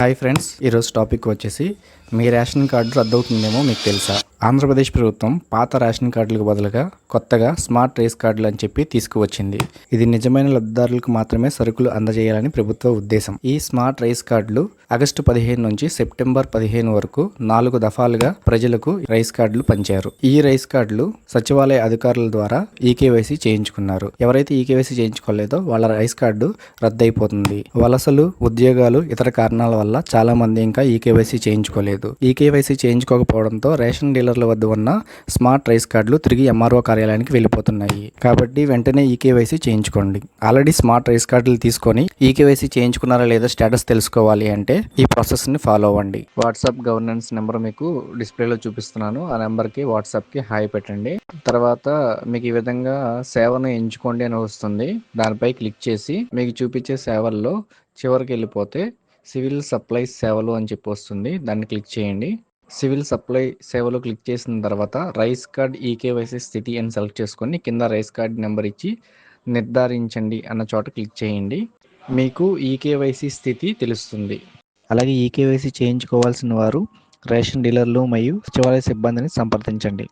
Hi friends, ఈరోజు topic వచ్చేసి మీ ration card రద్దవుతుందేమో మీకు తెలుసా? ఆంధ్రప్రదేశ్ ప్రభుత్వం పాత రేషన్ కార్డులకు బదులుగా కొత్తగా స్మార్ట్ రేస్ కార్డులు అని చెప్పి తీసుకువచ్చింది. ఇది నిజమైన లబ్ధిదారులకు మాత్రమే సరుకులు అందజేయాలని ప్రభుత్వ ఉద్దేశం. ఈ స్మార్ట్ రైస్ కార్డులు ఆగస్టు 15 నుంచి సెప్టెంబర్ 15 వరకు 4 దఫాలుగా ప్రజలకు రైస్ కార్డులు పంచారు. ఈ రైస్ కార్డులు సచివాలయ అధికారుల ద్వారా ఈకేవైసీ చేయించుకున్నారు. ఎవరైతే ఈకేవైసీ చేయించుకోలేదో వాళ్ళ రైస్ కార్డు రద్దయిపోతుంది. వలసలు, ఉద్యోగాలు, ఇతర కారణాల వల్ల చాలా మంది ఇంకా ఈకేవైసీ చేయించుకోలేదు. ఈకేవైసీ చేయించుకోకపోవడంతో రేషన్ డీలర్ల వద్ద ఉన్న స్మార్ట్ రైస్ కార్డులు తిరిగి ఎంఆర్ఓ కార్యాలయానికి వెళ్ళిపోతున్నాయి. కాబట్టి వెంటనే ఈకేవైసీ చేయించుకోండి. ఆల్రెడీ స్మార్ట్ రైస్ కార్డులు తీసుకొని ఈకేవైసీ చేయించుకున్నారా లేదా స్టేటస్ తెలుసుకోవాలి అంటే ఈ ప్రాసెస్ ని ఫాలో అవ్వండి. వాట్సాప్ గవర్నెన్స్ నెంబర్ మీకు డిస్ప్లేలో చూపిస్తున్నాను. ఆ నెంబర్కి వాట్సాప్కి హాయ్ పెట్టండి. తర్వాత మీకు ఈ విధంగా సేవను ఎంచుకోండి అని వస్తుంది. దానిపై క్లిక్ చేసి మీకు చూపించే సేవల్లో చివరికి వెళ్ళిపోతే సివిల్ సప్లైస్ సేవలు అని చెప్పి వస్తుంది. దాన్ని క్లిక్ చేయండి. సివిల్ సప్లై సేవలు క్లిక్ చేసిన తర్వాత రైస్ కార్డ్ ఈకేవైసీ స్థితి అని సెలెక్ట్ చేసుకొని కింద రైస్ కార్డ్ నెంబర్ ఇచ్చి నిర్ధారించండి అన్న చోట క్లిక్ చేయండి. మీకు ఈకేవైసీ స్థితి తెలుస్తుంది. అలాగే ఈకేవైసీ చేయించుకోవాల్సిన వారు రేషన్ డీలర్లు మరియు సచివాలయ సిబ్బందిని సంప్రదించండి.